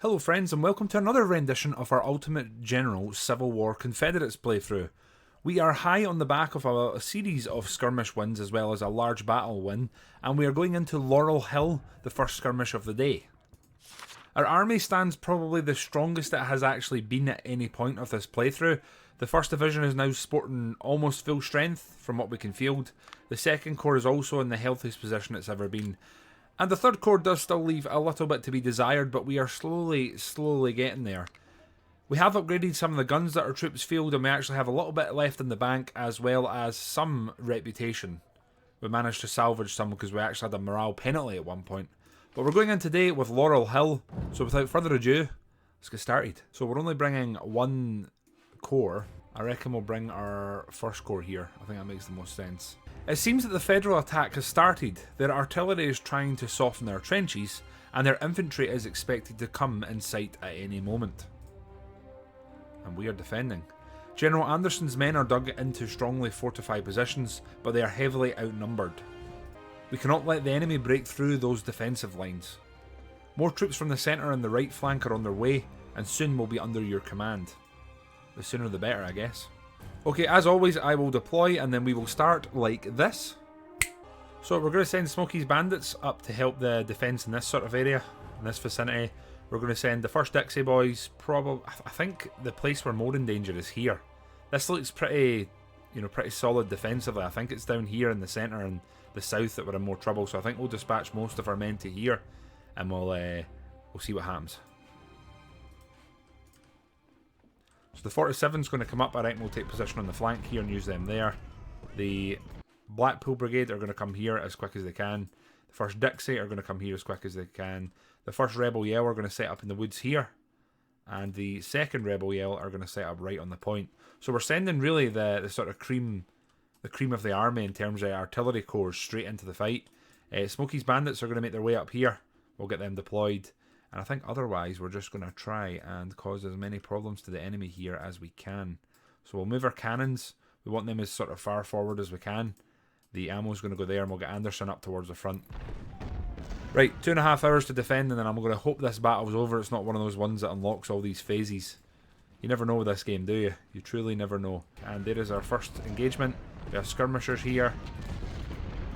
Hello friends and welcome to another rendition of our Ultimate General Civil War Confederates playthrough. We are high on the back of a series of skirmish wins as well as a large battle win, and we are going into Laurel Hill, the first skirmish of the day. Our army stands probably the strongest it has actually been at any point of this playthrough. The 1st Division is now sporting almost full strength from what we can field. The 2nd Corps is also in the healthiest position it's ever been. And the 3rd Corps does still leave a little bit to be desired, but we are slowly getting there. We have upgraded some of the guns that our troops field, and we actually have a little bit left in the bank, as well as some reputation. We managed to salvage some because we actually had a morale penalty at one point. But we're going in today with Laurel Hill, so without further ado, let's get started. So we're only bringing one corps. I reckon we'll bring our 1st Corps here. I think that makes the most sense. It seems that the Federal attack has started. Their artillery is trying to soften their trenches, and their infantry is expected to come in sight at any moment. And we are defending. General Anderson's men are dug into strongly fortified positions, but they are heavily outnumbered. We cannot let the enemy break through those defensive lines. More troops from the centre and the right flank are on their way, and soon will be under your command. The sooner the better, I guess. Okay, as always, I will deploy and then we will start like this. So we're going to send Smokey's bandits up to help the defence in this sort of area, in this vicinity. We're going to send the 1st Dixie boys, probably, I think the place we're more in danger is here. This looks pretty, pretty solid defensively. I think it's down here in the centre and the south that we're in more trouble, so I think we'll dispatch most of our men to here and we'll see what happens. So the 47's going to come up, I reckon we'll take position on the flank here and use them there. The Blackpool Brigade are going to come here as quick as they can. The 1st Dixie are going to come here as quick as they can. The 1st Rebel Yell are going to set up in the woods here. And the 2nd Rebel Yell are going to set up right on the point. So we're sending really the sort of cream of the army in terms of artillery corps straight into the fight. Smokey's bandits are going to make their way up here. We'll get them deployed. And I think otherwise we're just going to try and cause as many problems to the enemy here as we can. So we'll move our cannons. We want them as sort of far forward as we can. The ammo's going to go there and we'll get Anderson up towards the front. Right, 2.5 hours to defend and then I'm going to hope this battle's over. It's not one of those ones that unlocks all these phases. You never know with this game, do you? You truly never know. And there is our first engagement. We have skirmishers here.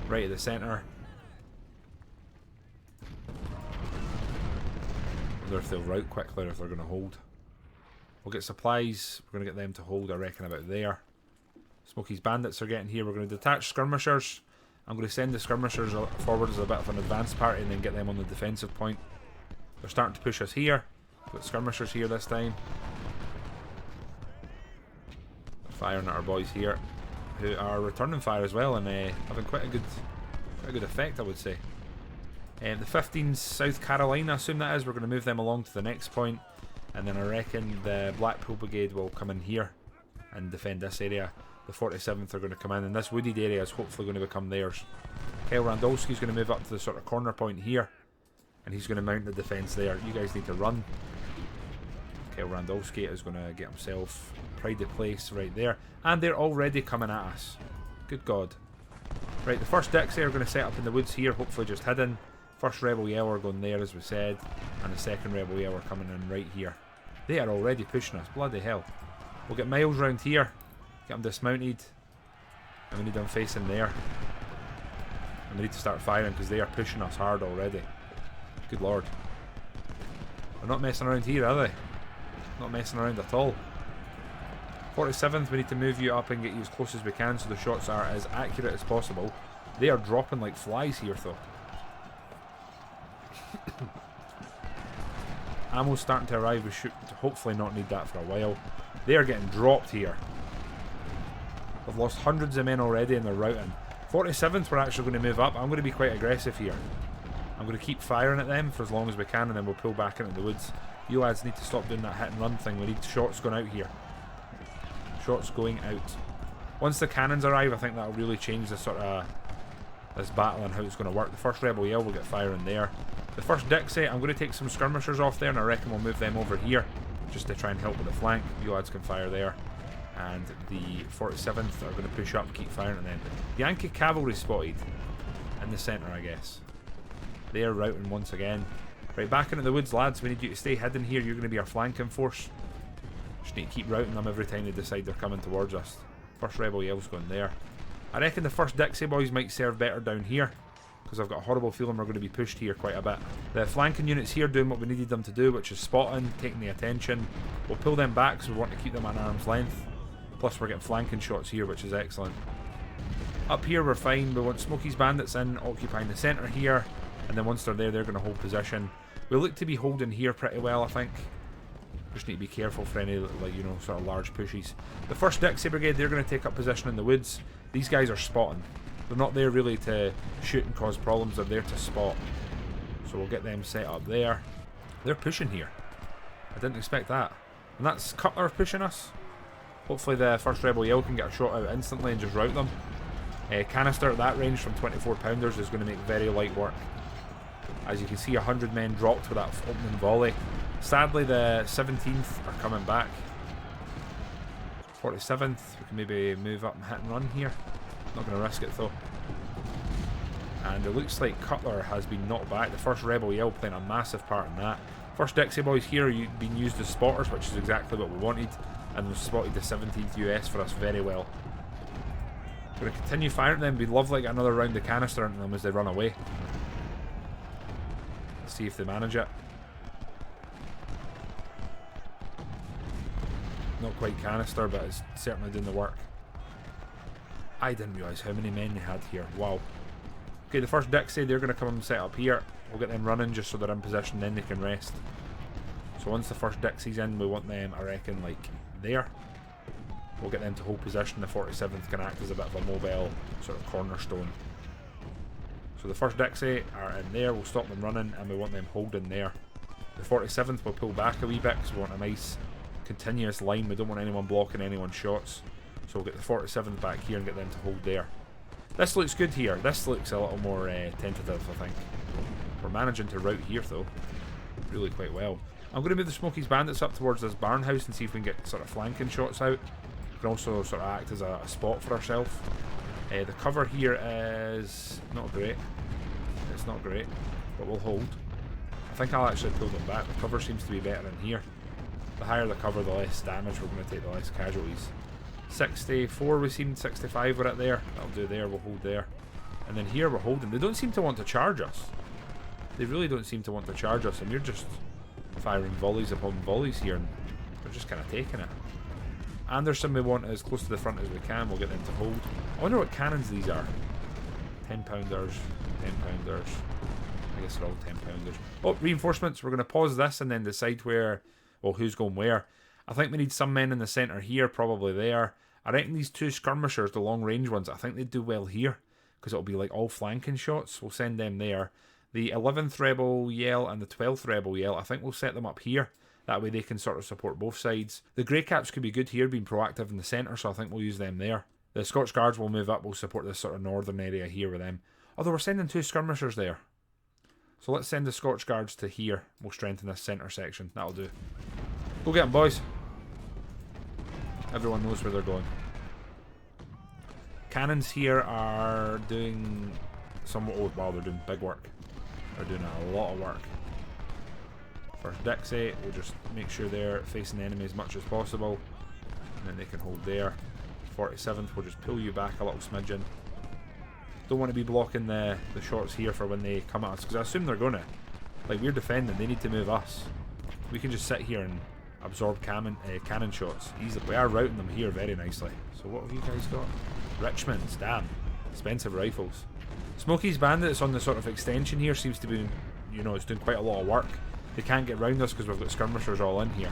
Right at the centre. I wonder if they'll rout quickly or if they're going to hold. We'll get supplies. We're going to get them to hold, I reckon, about there. Smokey's bandits are getting here. We're going to detach skirmishers. I'm going to send the skirmishers forward as a bit of an advanced party and then get them on the defensive point. They're starting to push us here. We've got skirmishers here this time. They're firing at our boys here, who are returning fire as well and having quite a good effect, I would say. The 15's South Carolina, I assume that is. We're going to move them along to the next point, and then I reckon the Blackpool Brigade will come in here and defend this area. The 47th are going to come in, and this wooded area is hopefully going to become theirs. theRandolfski's going to move up to the sort of corner point here, and he's going to mount the defence there. You guys need to run. theRandolfski is going to get himself pride of place right there, and they're already coming at us. Good God. Right, the 1st Dixie are going to set up in the woods here, hopefully just hidden. 1st Rebel Yell are going there as we said, and the 2nd Rebel Yell are coming in right here. They are already pushing us, bloody hell. We'll get Miles round here, get them dismounted, and we need them facing there. And we need to start firing because they are pushing us hard already. Good lord. They're not messing around here, are they? Not messing around at all. 47th, we need to move you up and get you as close as we can so the shots are as accurate as possible. They are dropping like flies here though. Ammo's starting to arrive. We should hopefully not need that for a while. They are getting dropped here. We've lost hundreds of men already and they're routing. 47th, we're actually going to move up. I'm going to be quite aggressive here. I'm going to keep firing at them for as long as we can and then we'll pull back into the woods. You lads need to stop doing that hit and run thing. We need shots going out here. Shots going out. Once the cannons arrive, I think that'll really change the sort of this battle and how it's going to work. The 1st Rebel Yell will get firing there. The 1st Dixie, I'm going to take some skirmishers off there and I reckon we'll move them over here just to try and help with the flank. You lads can fire there. And the 47th are going to push up and keep firing at them. Yankee cavalry spotted in the centre, I guess. They are routing once again. Right, back into the woods, lads. We need you to stay hidden here. You're going to be our flanking force. Just need to keep routing them every time they decide they're coming towards us. First rebel yell's going there. I reckon the first Dixie boys might serve better down here, because I've got a horrible feeling we're going to be pushed here quite a bit. The flanking units here doing what we needed them to do, which is spotting, taking the attention. We'll pull them back because we want to keep them at arm's length. Plus we're getting flanking shots here, which is excellent. Up here we're fine. We want Smokey's bandits in, occupying the centre here. And then once they're there, they're going to hold position. We look to be holding here pretty well, I think. Just need to be careful for any, like, you know, sort of large pushes. The first Dixie Brigade, they're going to take up position in the woods. These guys are spotting. They're not there really to shoot and cause problems. They're there to spot. So we'll get them set up there. They're pushing here. I didn't expect that. And that's Cutler pushing us. Hopefully the first Rebel Yell can get a shot out instantly and just rout them. Canister at that range from 24 pounders is going to make very light work. As you can see, 100 men dropped with that opening volley. Sadly, the 17th are coming back. 47th, we can maybe move up and hit and run here. Not going to risk it though. And it looks like Cutler has been knocked back. The first Rebel Yell playing a massive part in that. First Dixie boys here are being used as spotters, which is exactly what we wanted. And we've spotted the 17th US for us very well. We're going to continue firing them. We'd love like another round of canister into them as they run away. Let's see if they manage it. Not quite canister, but it's certainly doing the work. I didn't realise how many men they had here. Wow. Okay, the first Dixie, they're going to come and set up here. We'll get them running just so they're in position, then they can rest. So once the first Dixie's in, we want them, I reckon, like there. We'll get them to hold position. The 47th can act as a bit of a mobile sort of cornerstone. So the first Dixie are in there. We'll stop them running and we want them holding there. The 47th will pull back a wee bit because we want a nice continuous line. We don't want anyone blocking anyone's shots. So we'll get the 47th back here and get them to hold there. This looks good here. This looks a little more tentative, I think. We're managing to rout here though. Really quite well. I'm going to move the Smokey's bandits up towards this barn house and see if we can get sort of flanking shots out. We can also sort of act as a spot for ourselves. The cover here is not great. It's not great, but we'll hold. I think I'll actually pull them back. The cover seems to be better in here. The higher the cover, the less damage we're going to take, the less casualties. 64 we seemed, 65 we're at there. That'll do there, we'll hold there. And then here we're holding. They don't seem to want to charge us. They really don't seem to want to charge us, and we're just firing volleys upon volleys here, and they're just kind of taking it. Anderson we want as close to the front as we can. We'll get them to hold. I wonder what cannons these are. 10 pounders, 10 pounders. I guess they're all 10 pounders. Oh, reinforcements. We're going to pause this and then decide where, well, who's going where. I think we need some men in the centre here, probably there. I reckon these two skirmishers, the long range ones, I think they'd do well here because it'll be like all flanking shots. We'll send them there. The 11th Rebel Yell and the 12th Rebel Yell, I think we'll set them up here. That way they can sort of support both sides. The Grey Caps could be good here, being proactive in the centre, so I think we'll use them there. The Scotch Guards will move up, we'll support this sort of northern area here with them. Although we're sending two skirmishers there. So let's send the Scotch Guards to here. We'll strengthen this centre section. That'll do. Go get them, boys. Everyone knows where they're going. Cannons here are doing some... Oh, wow, they're doing big work. They're doing a lot of work. First Dixie, we'll just make sure they're facing the enemy as much as possible. And then they can hold there. 47th, we'll just pull you back a little smidgen. Don't want to be blocking the shots here for when they come at us, because I assume they're gonna. Like, we're defending, they need to move us. We can just sit here and absorb cannon shots easily. We are routing them here very nicely. So what have you guys got? Richmonds, damn. Expensive rifles. Smokey's bandits on the sort of extension here seems to be, you know, it's doing quite a lot of work. They can't get round us because we've got skirmishers all in here.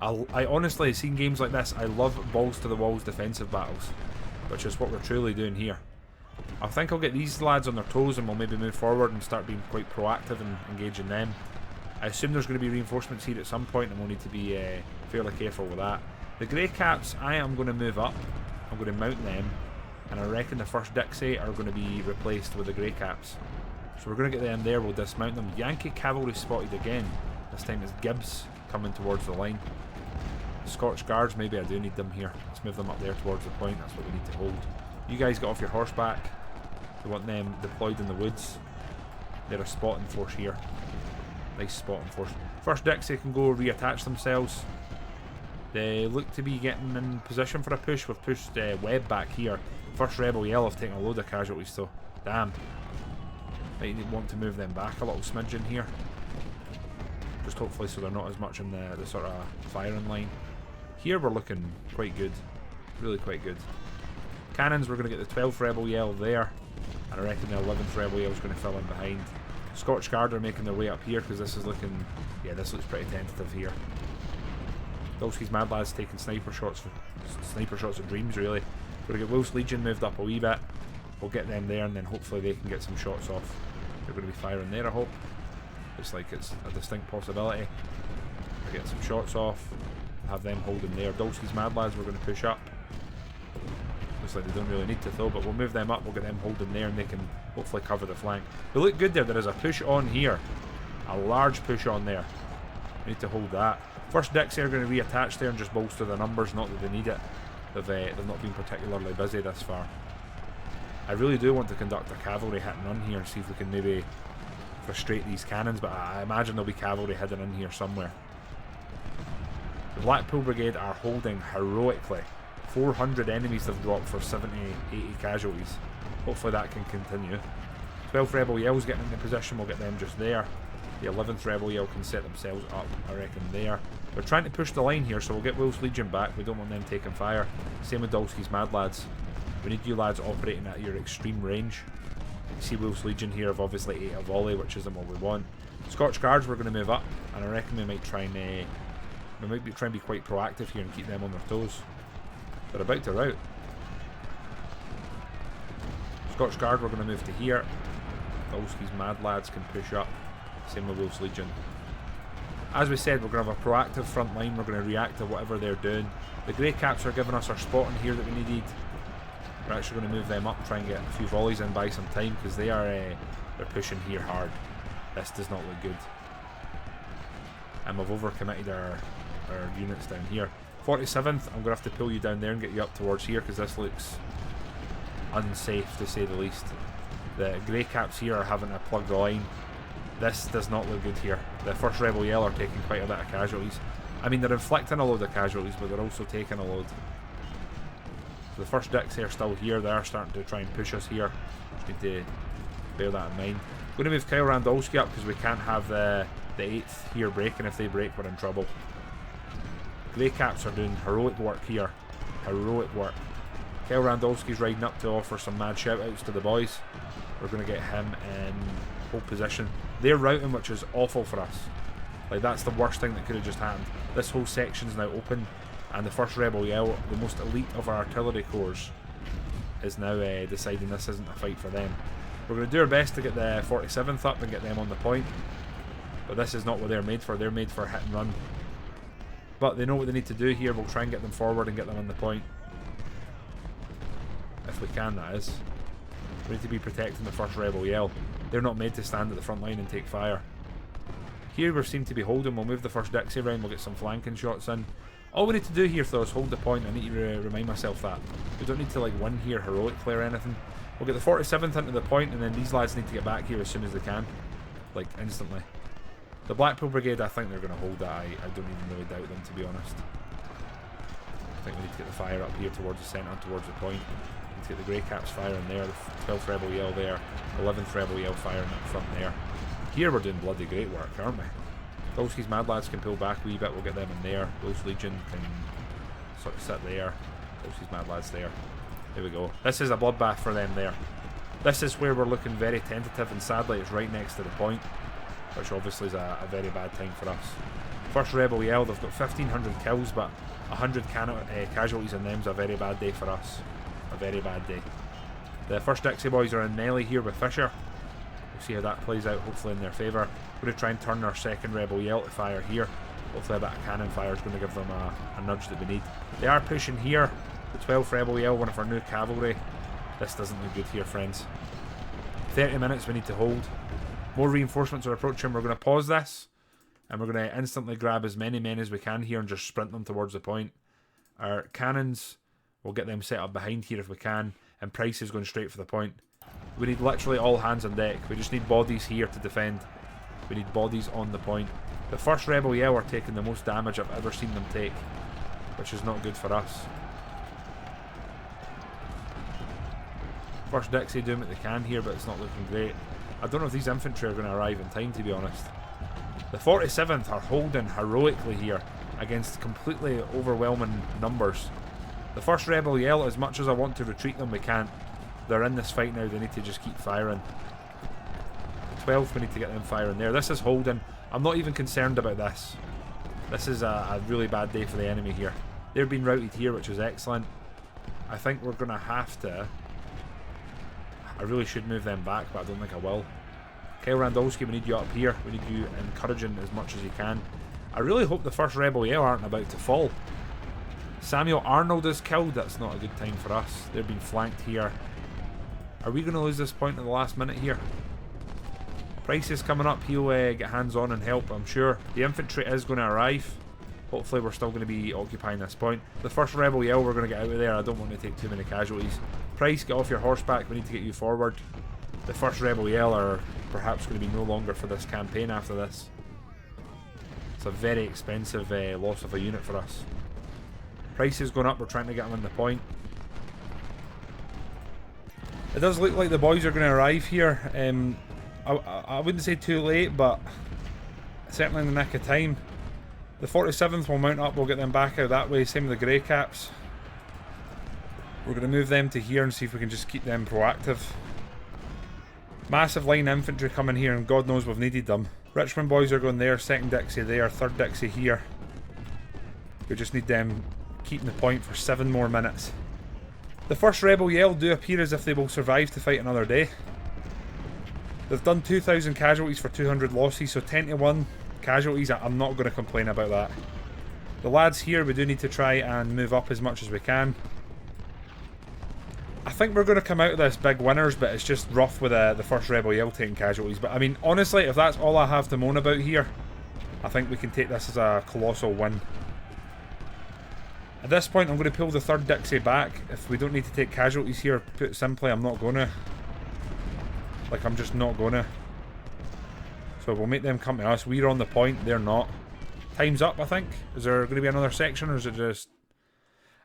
I honestly, seeing games like this, I love balls to the walls defensive battles, which is what we're truly doing here. I think I'll get these lads on their toes and we'll maybe move forward and start being quite proactive and engaging them. I assume there's going to be reinforcements here at some point and we'll need to be fairly careful with that. The Grey Caps, I am going to move up. I'm going to mount them, and I reckon the first Dixie are going to be replaced with the Grey Caps. So we're going to get them there, we'll dismount them. Yankee Cavalry spotted again. This time it's Gibbs coming towards the line. Scotch Guards, maybe I do need them here. Let's move them up there towards the point, that's what we need to hold. You guys get off your horseback. We want them deployed in the woods. They're a spotting force here. Nice spotting force. First Dixie can go reattach themselves. They look to be getting in position for a push. We've pushed Webb back here. First Rebel Yell have taken a load of casualties though. Damn. Might want to move them back a little smidgen here. Just hopefully so they're not as much in the sort of firing line. Here we're looking quite good. Really quite good. Cannons, we're going to get the 12th Rebel Yell there. And I reckon the 11th Rebel Yell is going to fill in behind. Scotch Guard are making their way up here because this is looking... Yeah, this looks pretty tentative here. Dolski's Mad Lads taking sniper shots of dreams, really. We're going to get Wolf's Legion moved up a wee bit. We'll get them there and then hopefully they can get some shots off. They're going to be firing there, I hope. Looks like it's a distinct possibility. We'll get some shots off. Have them holding there. Dolski's Mad Lads, we're going to push up. Looks like they don't really need to though, but we'll move them up. We'll get them holding there and they can hopefully cover the flank. They look good there. There is a push on here. A large push on there. We need to hold that. First Dixie are going to reattach there and just bolster the numbers, not that they need it. They've not been particularly busy this far. I really do want to conduct a cavalry hit and run here and see if we can maybe frustrate these cannons, but I imagine there'll be cavalry hidden in here somewhere. The Blackpool Brigade are holding heroically. 400 enemies have dropped for 70, 80 casualties. Hopefully that can continue. 12th Rebel Yell's getting into position, we'll get them just there. The 11th Rebel Yell can set themselves up, I reckon, there. We're trying to push the line here, so we'll get Wolf's Legion back. We don't want them taking fire. Same with Dolski's Mad Lads. We need you lads operating at your extreme range. You see Wolf's Legion here have obviously ate a volley, which isn't what we want. Scotch Guards, we're going to move up, and I reckon we might try and try and be quite proactive here and keep them on their toes. They're about to rout. Scotch Guard, we're going to move to here. Dolski's Mad Lads can push up. Same with Wolf's Legion. As we said, we're going to have a proactive front line. We're going to react to whatever they're doing. The Grey Caps are giving us our spot in here that we needed. We're actually going to move them up, try and get a few volleys in, buy some time, because they're pushing here hard. This does not look good. And we've overcommitted our units down here. 47th, I'm going to have to pull you down there and get you up towards here, because this looks unsafe to say the least. The Grey Caps here are having to plug the line. This does not look good here. The 1st Rebel Yell are taking quite a bit of casualties. I mean, they're inflicting a load of casualties, but they're also taking a load. So the 1st Dixie are still here. They are starting to try and push us here. Just need to bear that in mind. I'm going to move theRandolfski up because we can't have the 8th here breaking. If they break, we're in trouble. Grey Caps are doing heroic work here. Heroic work. theRandolfski's riding up to offer some mad shout-outs to the boys. We're going to get him in hold position. They're routing, which is awful for us. Like, that's the worst thing that could have just happened. This whole section's now open, and the 1st Rebel Yell, the most elite of our artillery corps, is now deciding this isn't a fight for them. We're going to do our best to get the 47th up and get them on the point, but this is not what they're made for. They're made for hit and run. But they know what they need to do here. We'll try and get them forward and get them on the point. If we can, that is. We need to be protecting the 1st Rebel Yell. They're not made to stand at the front line and take fire. Here we seem to be holding. We'll move the 1st Dixie around. We'll get some flanking shots in. All we need to do here though is hold the point. I need to remind myself that. We don't need to like win here heroically or anything. We'll get the 47th into the point, and then these lads need to get back here as soon as they can. Like, instantly. The Blackpool Brigade, I think they're going to hold that. I don't even really doubt them, to be honest. I think we need to get the fire up here towards the centre, towards the point. We need to get the Grey Caps firing there, the 12th Rebel Yell there, 11th Rebel Yell firing up front there. Here we're doing bloody great work, aren't we? Dolski's Mad Lads can pull back a wee bit, we'll get them in there. Wolf's Legion can sort of sit there. Dolski's Mad Lads there. There we go. This is a bloodbath for them there. This is where we're looking very tentative, and sadly it's right next to the point, which obviously is a very bad time for us. 1st Rebel Yell, they've got 1,500 kills, but 100 casualties in them's a very bad day for us. A very bad day. The 1st Dixie boys are in melee here with Fisher. We'll see how that plays out, hopefully in their favour. We're going to try and turn our 2nd Rebel Yell to fire here. Hopefully a bit of cannon fire is going to give them a nudge that we need. They are pushing here. The 12th Rebel Yell, one of our new cavalry. This doesn't look good here, friends. 30 minutes we need to hold. More reinforcements are approaching. We're going to pause this, and we're going to instantly grab as many men as we can here and just sprint them towards the point. Our cannons, we'll get them set up behind here if we can, and Price is going straight for the point. We need literally all hands on deck. We just need bodies here to defend. We need bodies on the point. The 1st Rebel Yell are taking the most damage I've ever seen them take, which is not good for us. 1st Dixie doing what they can here, but it's not looking great. I don't know if these infantry are going to arrive in time, to be honest. The 47th are holding heroically here against completely overwhelming numbers. The 1st Rebel Yell, as much as I want to retreat them, we can't. They're in this fight now, they need to just keep firing. 12th, we need to get them firing there. This is holding. I'm not even concerned about this. This is a really bad day for the enemy here. They're being routed here, which is excellent. I think we're going to have to... I really should move them back, but I don't think I will. theRandolfski, we need you up here. We need you encouraging as much as you can. I really hope the 1st Rebel Yell aren't about to fall. Samuel Arnold is killed. That's not a good time for us. They're being flanked here. Are we going to lose this point at the last minute here? Price is coming up. He'll get hands on and help, I'm sure. The infantry is going to arrive. Hopefully we're still going to be occupying this point. The 1st Rebel Yell, we're going to get out of there. I don't want to take too many casualties. Price, get off your horseback. We need to get you forward. The 1st Rebel Yell are perhaps going to be no longer for this campaign after this. It's a very expensive loss of a unit for us. Price is going up. We're trying to get them on the point. It does look like the boys are going to arrive here. I wouldn't say too late, but certainly in the nick of time. The 47th will mount up. We'll get them back out that way. Same with the Grey Caps. We're going to move them to here and see if we can just keep them proactive. Massive line infantry coming here, and God knows we've needed them. Richmond boys are going there. 2nd Dixie there. 3rd Dixie here. We just need them keeping the point for 7 more minutes. The 1st Rebel Yell do appear as if they will survive to fight another day. They've done 2,000 casualties for 200 losses, so 10 to 1 casualties. I'm not going to complain about that. The lads here, we do need to try and move up as much as we can. I think we're going to come out of this big winners, but it's just rough with the 1st Rebel Yell taking casualties. But I mean, honestly, if that's all I have to moan about here, I think we can take this as a colossal win. At this point, I'm going to pull the 3rd Dixie back. If we don't need to take casualties here, put it simply, I'm not going to. Like, I'm just not going to. So we'll make them come to us. We're on the point, they're not. Time's up, I think. Is there going to be another section, or is it just...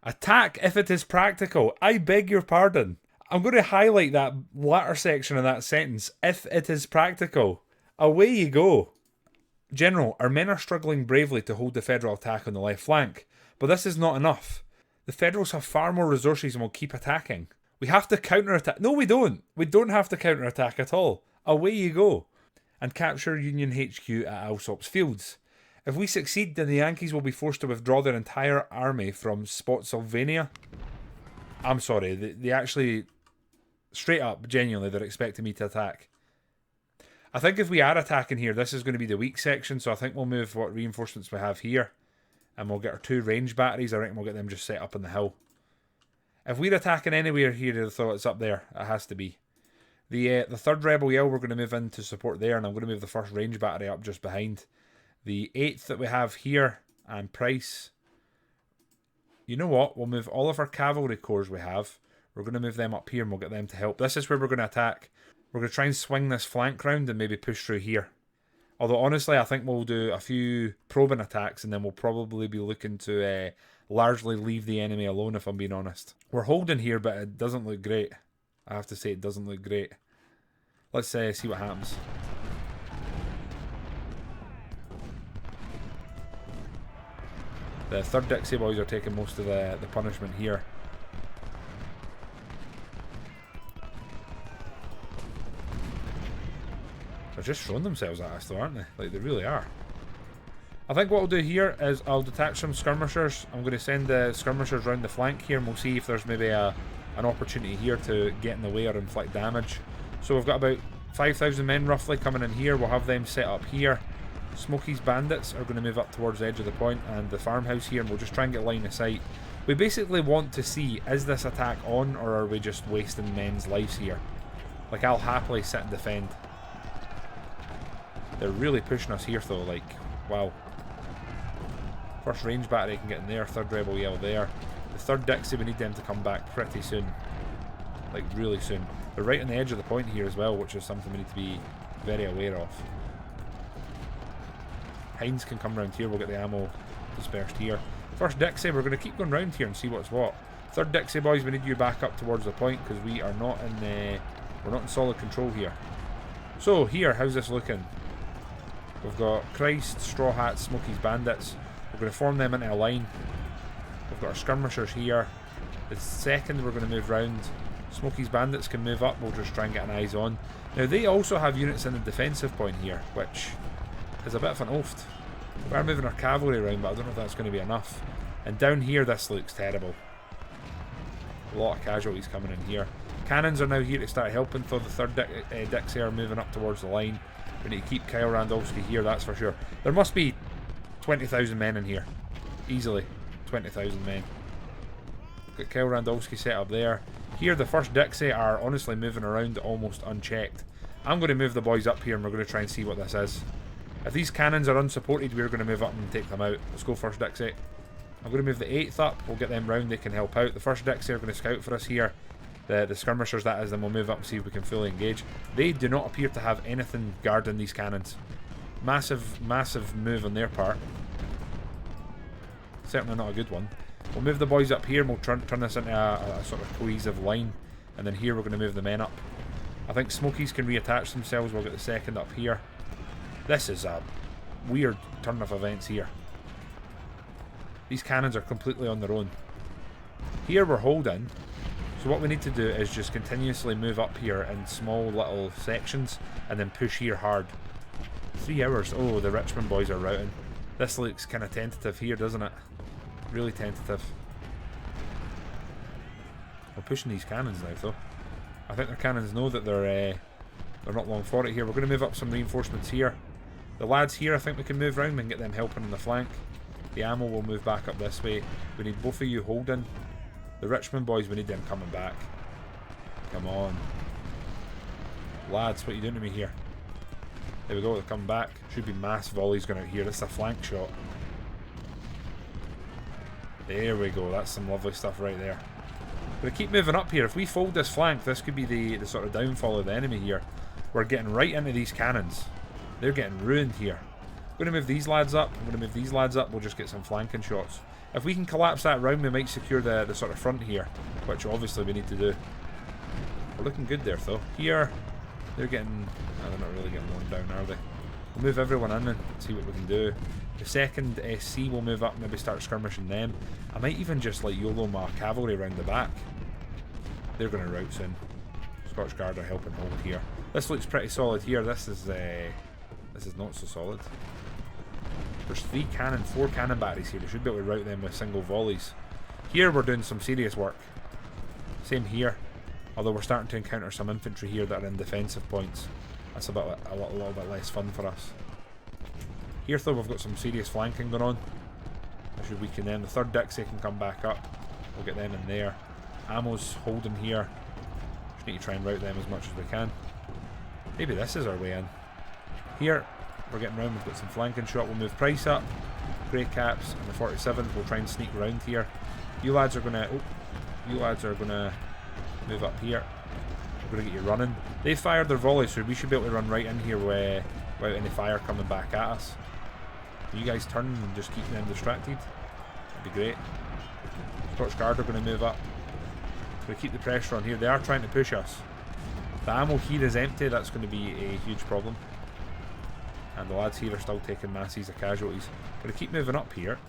Attack if it is practical. I beg your pardon. I'm going to highlight that latter section of that sentence. If it is practical. Away you go. General, our men are struggling bravely to hold the Federal attack on the left flank. But this is not enough. The Federals have far more resources and will keep attacking. We have to counterattack. No, we don't. We don't have to counterattack at all. Away you go. And capture Union HQ at Alsop's Fields. If we succeed, then the Yankees will be forced to withdraw their entire army from Spotsylvania. I'm sorry, they actually, straight up, genuinely, they're expecting me to attack. I think if we are attacking here, this is going to be the weak section, so I think we'll move what reinforcements we have here. And we'll get our 2 range batteries. I reckon we'll get them just set up on the hill. If we're attacking anywhere here, I thought it's up there. It has to be. The 3rd Rebel Yell, we're going to move in to support there, and I'm going to move the 1st range battery up just behind. The 8th that we have here, and Price. You know what? We'll move all of our cavalry corps we have. We're going to move them up here and we'll get them to help. This is where we're going to attack. We're going to try and swing this flank round and maybe push through here. Although honestly, I think we'll do a few probing attacks and then we'll probably be looking to largely leave the enemy alone, if I'm being honest. We're holding here, but it doesn't look great. I have to say it doesn't look great. Let's see what happens. The 3rd Dixie boys are taking most of the punishment here. They're just throwing themselves at us though, aren't they? Like, they really are. I think what we'll do here is I'll detach some skirmishers. I'm going to send the skirmishers round the flank here and we'll see if there's maybe an opportunity here to get in the way or inflict damage. So we've got about 5,000 men roughly coming in here. We'll have them set up here. Smokey's bandits are going to move up towards the edge of the point and the farmhouse here, and we'll just try and get line of sight. We basically want to see, is this attack on or are we just wasting men's lives here? Like, I'll happily sit and defend. They're really pushing us here though, like, wow. 1st range battery can get in there, 3rd Rebel Yell there. The 3rd Dixie, we need them to come back pretty soon. Like, really soon. They're right on the edge of the point here as well, which is something we need to be very aware of. Hinds can come round here. We'll get the ammo dispersed here. First Dixie, we're going to keep going round here and see what's what. Third Dixie, boys, we need you back up towards the point because we are not in we're not in solid control here. So here, how's this looking? We've got Christ, Straw Hats, Smokey's Bandits. We're going to form them into a line. We've got our Skirmishers here. The second we're going to move round. Smokey's Bandits can move up. We'll just try and get an eyes on. Now they also have units in the defensive point here, which is a bit of an oath. We're moving our cavalry around, but I don't know if that's going to be enough. And down here, this looks terrible. A lot of casualties coming in here. Cannons are now here to start helping, though the third Dixie are moving up towards the line. We need to keep theRandolfski here, that's for sure. There must be 20,000 men in here. Easily 20,000 men. Got theRandolfski set up there. Here the first Dixie are honestly moving around almost unchecked. I'm going to move the boys up here and we're going to try and see what this is. If these cannons are unsupported, we're going to move up and take them out. Let's go first Dixie. I'm going to move the 8th up. We'll get them round, they can help out. The first Dixie are going to scout for us here. The skirmishers, that is, then we'll move up and see if we can fully engage. They do not appear to have anything guarding these cannons. Massive, massive move on their part. Certainly not a good one. We'll move the boys up here and we'll turn this into a sort of cohesive line. And then here we're going to move the men up. I think Smokies can reattach themselves. We'll get the second up here. This is a weird turn of events here. These cannons are completely on their own. Here we're holding. So what we need to do is just continuously move up here in small little sections and then push here hard. 3 hours. Oh, the Richmond boys are routing. This looks kind of tentative here, doesn't it? Really tentative. We're pushing these cannons now, though. I think their cannons know that they're not long for it here. We're going to move up some reinforcements here. The lads here, I think we can move round and get them helping on the flank. The ammo will move back up this way. We need both of you holding. The Richmond boys, we need them coming back. Come on. Lads, what are you doing to me here? There we go, they're coming back. Should be mass volleys going out here. This is a flank shot. There we go, that's some lovely stuff right there. We're going to keep moving up here. If we fold this flank, this could be the sort of downfall of the enemy here. We're getting right into these cannons. They're getting ruined here. I'm going to move these lads up. I'm going to move these lads up. We'll just get some flanking shots. If we can collapse that round, we might secure the sort of front here, which obviously we need to do. We're looking good there, though. Here, they're getting... Oh, they're not really getting worn down, are they? We'll move everyone in and see what we can do. The second SC will move up and maybe start skirmishing them. I might even just like YOLO my cavalry around the back. They're going to rout soon. Scotch Guard are helping hold here. This looks pretty solid here. This is not so solid. There's 4 cannon batteries here. They should be able to rout them with single volleys. Here we're doing some serious work. Same here. Although we're starting to encounter some infantry here that are in defensive points. That's a little bit less fun for us. Here though we've got some serious flanking going on. I should weaken them. The third Dixie can come back up. We'll get them in there. Ammo's holding here. Just need to try and rout them as much as we can. Maybe this is our way in. Here we're getting round, we've got some flanking shot. We'll move Price up. Grey Caps and the 47th. We'll try and sneak around here. You lads are gonna move up here. We're gonna get you running. They fired their volleys, so we should be able to run right in here without any fire coming back at us. You guys turn and just keep them distracted. That'd be great. Scotch Guard are going to move up. So we keep the pressure on here. They are trying to push us. The ammo here is empty. That's going to be a huge problem. And the lads here are still taking masses of casualties. Going to keep moving up here.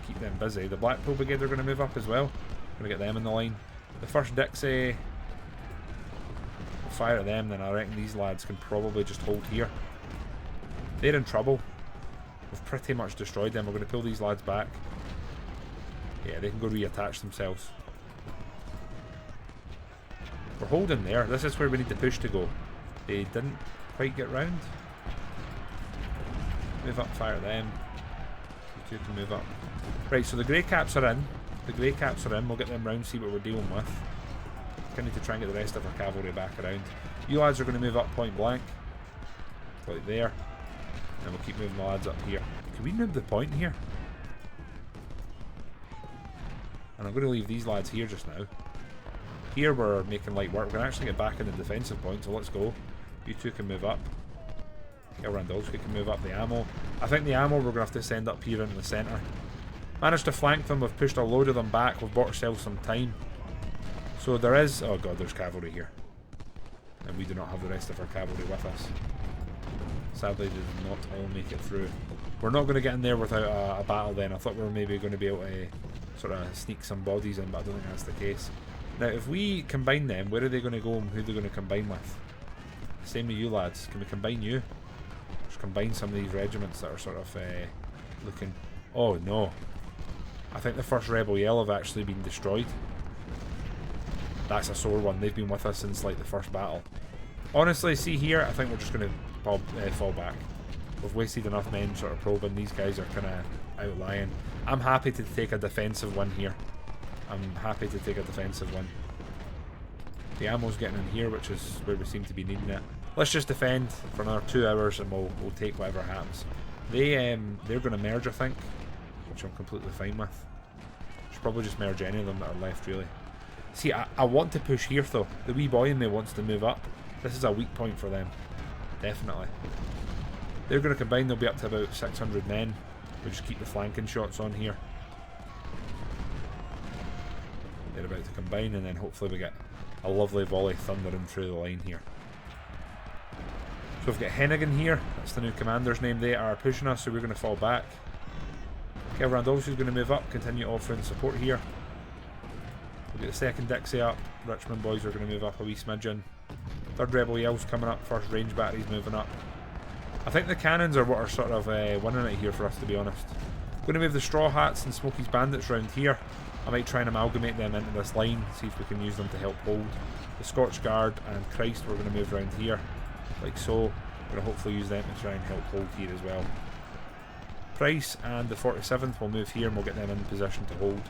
Keep them busy. The Blackpool Brigade are going to move up as well. Going to get them in the line. The first Dixie will fire at them. Then I reckon these lads can probably just hold here. They're in trouble. We've pretty much destroyed them. We're going to pull these lads back. Yeah, they can go reattach themselves. We're holding there. This is where we need the push to go. They didn't quite get round. Move up, fire them. You two can move up. Right, so the Grey Caps are in. The Grey Caps are in. We'll get them round, see what we're dealing with. We need to try and get the rest of our cavalry back around. You lads are going to move up point blank. Like there. And we'll keep moving the lads up here. Can we move the point here? And I'm going to leave these lads here just now. Here we're making light work. We're going to actually get back in the defensive point, so let's go. You two can move up. theRandolfski can move up the ammo. I think the ammo we're going to have to send up here into the centre. Managed to flank them, we've pushed a load of them back, we've bought ourselves some time. So there is... oh god, there's cavalry here. And we do not have the rest of our cavalry with us. Sadly, they did not all make it through. We're not going to get in there without a battle then. I thought we were maybe going to be able to sort of sneak some bodies in, but I don't think that's the case. Now, if we combine them, where are they going to go and who are they going to combine with? Same with you lads. Can we combine you? Just combine some of these regiments that are sort of looking... oh no. I think the first Rebel Yell have actually been destroyed. That's a sore one. They've been with us since like the first battle. Honestly, see here, I think we're just going to fall back. We've wasted enough men sort of probing. These guys are kind of outlying. I'm happy to take a defensive one here. I'm happy to take a defensive one. The ammo's getting in here, which is where we seem to be needing it. Let's just defend for another 2 hours and we'll take whatever happens. They're going to merge, I think, which I'm completely fine with. Should probably just merge any of them that are left, really. See, I want to push here, though. The wee boy in me wants to move up. This is a weak point for them. Definitely. They're going to combine. They'll be up to about 600 men. We'll just keep the flanking shots on here. They're about to combine, and then hopefully we get a lovely volley thundering through the line here. So we've got Hennigan here. That's the new commander's name. They are pushing us, so we're going to fall back. theRandolfski's going to move up, continue offering support here. We'll get the second Dixie up. Richmond boys are going to move up a wee smidgen. Third Rebel Yell's coming up. First range battery's moving up. I think the cannons are what are sort of winning it here for us, to be honest. I'm going to move the Straw Hats and Smokey's Bandits round here. I might try and amalgamate them into this line, see if we can use them to help hold. The Scotch Guard and Christ we're going to move around here, like so. We're going to hopefully use them to try and help hold here as well. Price and the 47th will move here and we'll get them in position to hold.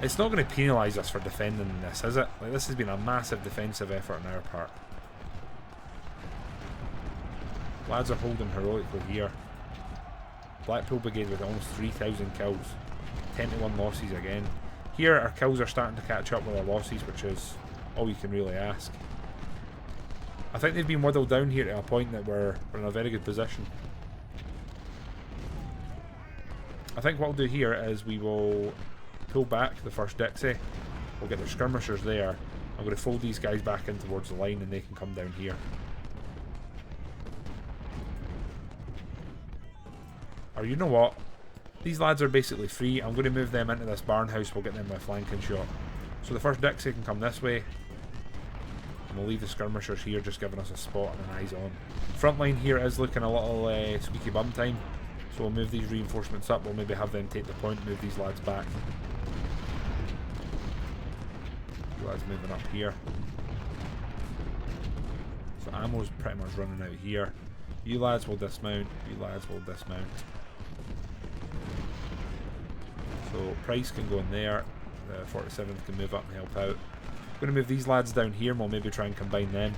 It's not going to penalise us for defending this, is it? Like, this has been a massive defensive effort on our part. Lads are holding heroically here. Blackpool Brigade with almost 3,000 kills. 10-1 losses again. Here our kills are starting to catch up with our losses, which is all you can really ask. I think they've been whittled down here to a point that we're in a very good position. I think what we'll do here is we will pull back the first Dixie. We'll get their skirmishers there. I'm going to fold these guys back in towards the line and they can come down here. Or you know what? These lads are basically free. I'm going to move them into this barn house. We'll get them my flanking shot. So the first Dixie can come this way. And we'll leave the skirmishers here, just giving us a spot and an eyes on. Front line here is looking a little squeaky bum time. So we'll move these reinforcements up. We'll maybe have them take the point, move these lads back. Lads moving up here. So ammo's pretty much running out here. You lads will dismount. You lads will dismount. So Price can go in there. The 47th can move up and help out. We're going to move these lads down here and we'll maybe try and combine them.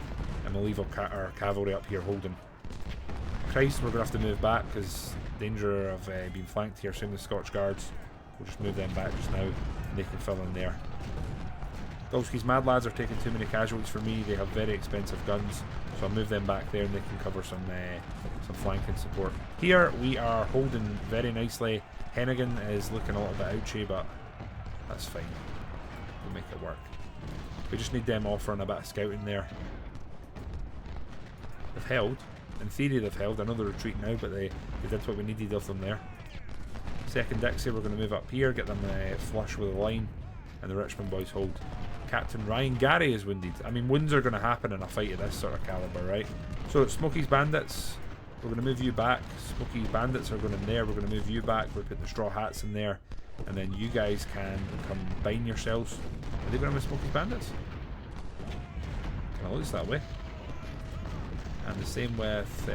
And we'll leave our cavalry up here holding. Christ, we're going to have to move back because danger of being flanked here. Same with Scotch Guards. We'll just move them back just now and they can fill in there. Dolski's Mad Lads are taking too many casualties for me. They have very expensive guns. So I'll move them back there and they can cover some flanking support. Here we are holding very nicely. Hennigan is looking a little bit ouchy, but that's fine. We'll make it work. We just need them offering a bit of scouting there. They've held. In theory they've held. I know they're retreating now, but they did what we needed of them there. Second Dixie, we're going to move up here, get them flush with the line, and the Richmond boys hold. Captain Ryan Gary is wounded. I mean, wounds are going to happen in a fight of this sort of caliber, right? So Smokey's Bandits, we're going to move you back. Smokey's Bandits are going in there. We're going to move you back. We'll put the Straw Hats in there. And then you guys can combine yourselves. Are they going to move Smokey's Bandits? Kind of looks that way. And the same with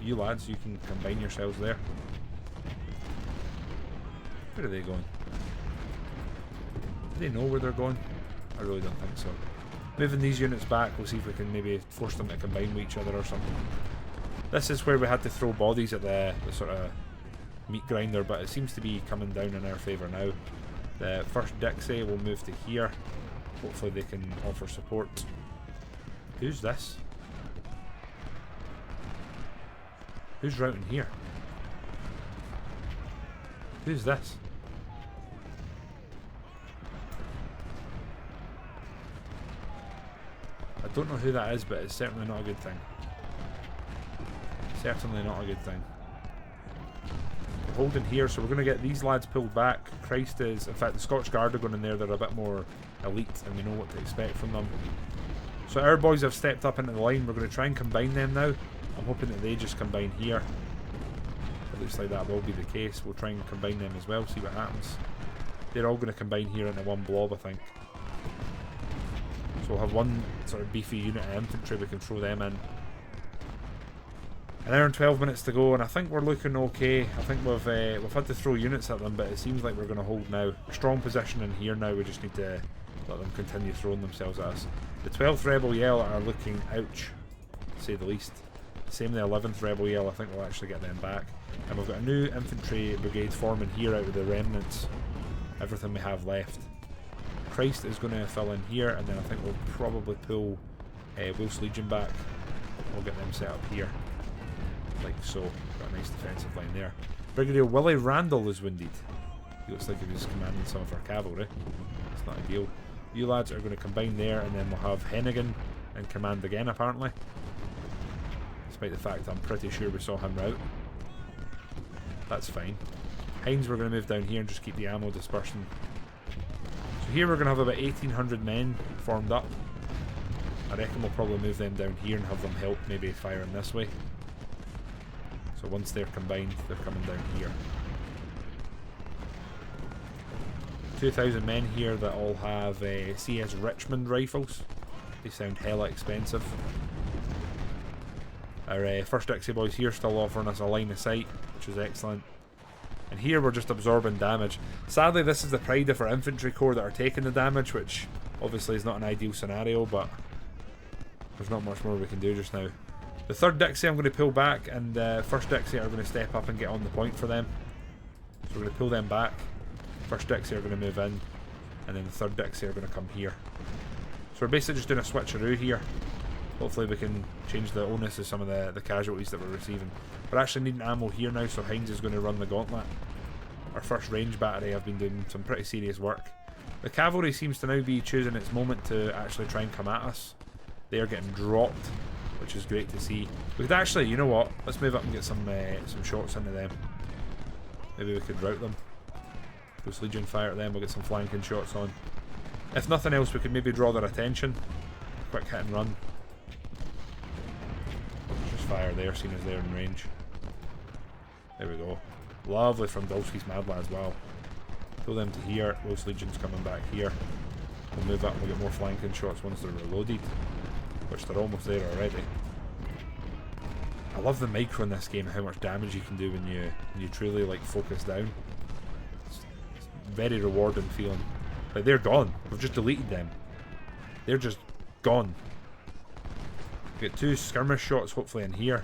you lads. You can combine yourselves there. Where are they going? Do they know where they're going? I really don't think so. Moving these units back, we'll see if we can maybe force them to combine with each other or something. This is where we had to throw bodies at the sort of meat grinder, but it seems to be coming down in our favour now. The first Dixie will move to here. Hopefully they can offer support. Who's this? Who's routing here? Who's this? I don't know who that is, but it's certainly not a good thing. Certainly not a good thing. We're holding here, so we're going to get these lads pulled back. Christ is... In fact, the Scotch Guard are going in there. They're a bit more elite, and we know what to expect from them. So our boys have stepped up into the line. We're going to try and combine them now. I'm hoping that they just combine here. It looks like that will be the case. We'll try and combine them as well, see what happens. They're all going to combine here into one blob, I think. So we'll have one sort of beefy unit of infantry. We can throw them in. An hour and 12 minutes to go, and I think we're looking okay. I think we've had to throw units at them, but it seems like we're going to hold now. Strong position in here now. We just need to let them continue throwing themselves at us. The 12th Rebel Yell are looking ouch, to say the least. Same the 11th Rebel Yell. I think we'll actually get them back. And we've got a new infantry brigade forming here out of the remnants. Everything we have left. Christ is going to fill in here, and then I think we'll probably pull Wolf's Legion back. We'll get them set up here. Like so. Got a nice defensive line there. Brigadier Willie Randall is wounded. He looks like he was commanding some of our cavalry. It's not ideal. You lads are going to combine there, and then we'll have Hennigan in command again, apparently. Despite the fact I'm pretty sure we saw him rout. That's fine. Heinz we're going to move down here and just keep the ammo dispersing. So here we're going to have about 1,800 men formed up. I reckon we'll probably move them down here and have them help maybe firing this way. So once they're combined, they're coming down here. 2,000 men here that all have CS Richmond rifles. They sound hella expensive. Our 1st Dixie boys here still offering us a line of sight, which is excellent. And here we're just absorbing damage. Sadly, this is the pride of our infantry corps that are taking the damage, which obviously is not an ideal scenario, but there's not much more we can do just now. The 3rd Dixie I'm going to pull back, and 1st Dixie are going to step up and get on the point for them. So we're going to pull them back. 1st Dixie are going to move in, and then the 3rd Dixie are going to come here. So we're basically just doing a switcheroo here. Hopefully we can change the onus of some of the casualties that we're receiving. We're actually needing ammo here now, so Heinz is going to run the gauntlet. Our 1st range battery have been doing some pretty serious work. The cavalry seems to now be choosing its moment to actually try and come at us. They are getting dropped, which is great to see. We could actually, you know what, let's move up and get some shots into them. Maybe we could rout them. Ghost Legion fire at them, we'll get some flanking shots on. If nothing else, we could maybe draw their attention. Quick hit and run. Just fire there, seeing as they're in range. There we go. Lovely from Dolski's Mad Lads, wow. Pull them to here, Ghost Legion's coming back here. We'll move up and we'll get more flanking shots once they're reloaded. Which they're almost there already. I love the micro in this game, how much damage you can do when you truly like focus down. It's very rewarding feeling. Like they're gone. We've just deleted them. They're just gone. We get 2 skirmish shots hopefully in here.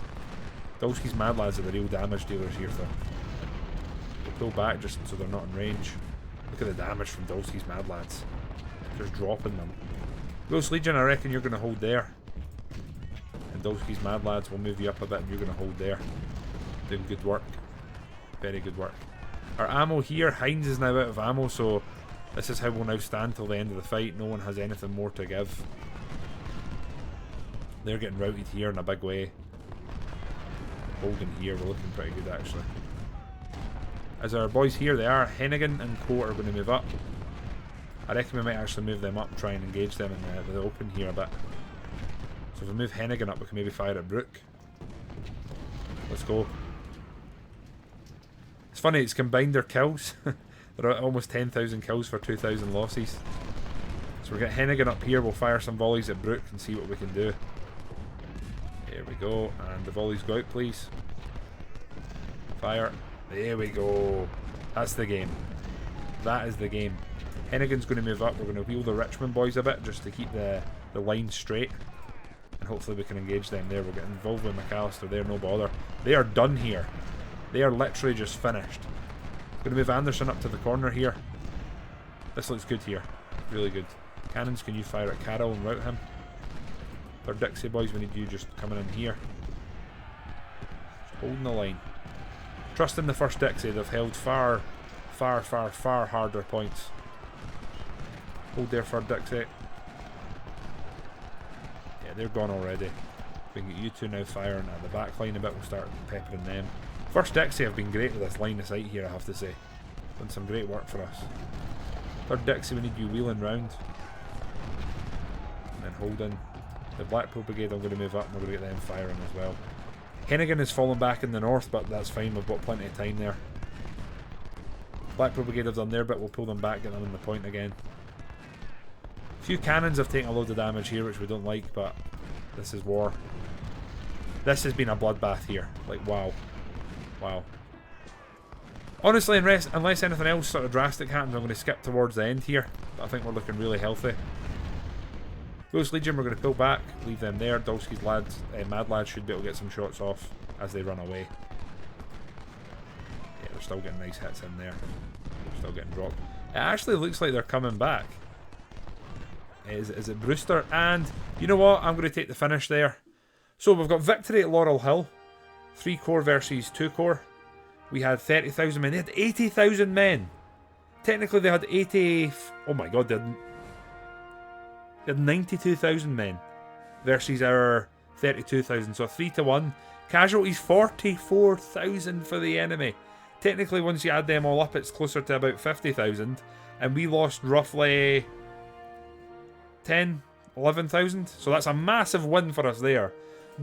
Dolski's Mad Lads are the real damage dealers here though. We'll pull back just so they're not in range. Look at the damage from Dolski's Mad Lads. Just dropping them. Ghost Legion, I reckon you're going to hold there. And Dolski's Mad Lads will move you up a bit and you're going to hold there. Doing good work. Very good work. Our ammo here, Heinz is now out of ammo, so this is how we'll now stand till the end of the fight. No one has anything more to give. They're getting routed here in a big way. Holding here, we're looking pretty good actually. As our boys here, they are. Hennigan and Co are going to move up. I reckon we might actually move them up and try and engage them in the open here a bit. So if we move Hennigan up, we can maybe fire at Brook. Let's go. It's funny, it's combined their kills. They're at almost 10,000 kills for 2,000 losses. So we'll get Hennigan up here, we'll fire some volleys at Brook and see what we can do. There we go, and the volleys go out please. Fire. There we go. That's the game. That is the game. Hennigan's going to move up. We're going to wheel the Richmond boys a bit just to keep the line straight. And hopefully we can engage them there. We'll get involved with McAllister there, no bother. They are done here. They are literally just finished. Going to move Anderson up to the corner here. This looks good here. Really good. Cannons, can you fire at Carroll and rout him? 3rd Dixie boys, we need you just coming in here. Just holding the line. Trust in the 1st Dixie, they've held far harder points. Hold there 3rd Dixie. Yeah, they're gone already. We can get you two now firing at the back line a bit, we'll start peppering them. 1st Dixie have been great with this line of sight here, I have to say. Done some great work for us. 3rd Dixie, we need you wheeling round. And then holding. The Blackpool Brigade, I'm going to move up and we're going to get them firing as well. Hennigan has fallen back in the north, but that's fine, we've got plenty of time there. Blackpool Brigade have done their bit, we'll pull them back, get them in the point again. A few cannons have taken a load of damage here, which we don't like, but this is war. This has been a bloodbath here. Like, wow. Wow. Honestly, unless anything else sort of drastic happens, I'm going to skip towards the end here. But I think we're looking really healthy. Ghost Legion, we're going to pull back, leave them there. Dolski's lads, Mad Lads should be able to get some shots off as they run away. Yeah, they're still getting nice hits in there. They're still getting dropped. It actually looks like they're coming back. Is it Brewster? And you know what? I'm going to take the finish there. So we've got victory at Laurel Hill. 3 corps versus 2 corps. We had 30,000 men. They had 80,000 men. Technically they had 80... Oh my god, they had 92,000 men. Versus our 32,000. So 3 to 1. Casualties 44,000 for the enemy. Technically once you add them all up it's closer to about 50,000. And we lost roughly 11,000. So that's a massive win for us there.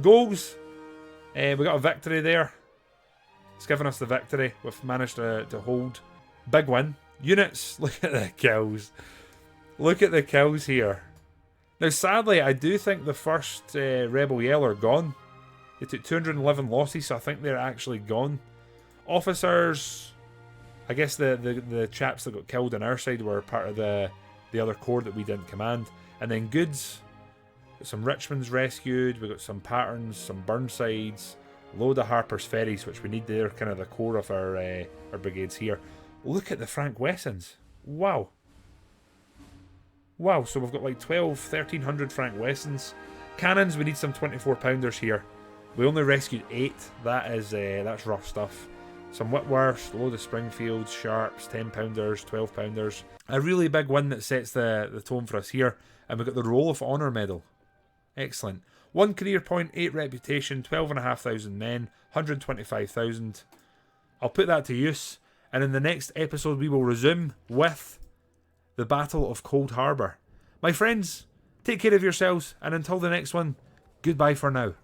Goals. We got a victory there. It's given us the victory. We've managed to hold. Big win. Units. Look at the kills. Look at the kills here. Now sadly I do think the first Rebel Yell are gone. They took 211 losses, so I think they're actually gone. Officers. I guess the chaps that got killed on our side were part of the other corps that we didn't command. And then goods. Got some Richmonds rescued, we got some Patterns, some Burnsides, load of Harper's Ferries, which we need. They're kind of the core of our brigades here. Look at the Frank Wessons. Wow. Wow, so we've got like 1,300 Frank Wessons. Cannons, we need some 24 pounders here. We only rescued 8. That's rough stuff. Some Whitworths, a load of Springfields, Sharps, 10 pounders, 12 pounders. A really big win that sets the tone for us here. And we've got the Roll of Honour medal. Excellent. 1 career point, 8 reputation, 12,500 men, 125,000. I'll put that to use. And in the next episode we will resume with the Battle of Cold Harbour. My friends, take care of yourselves, and until the next one, goodbye for now.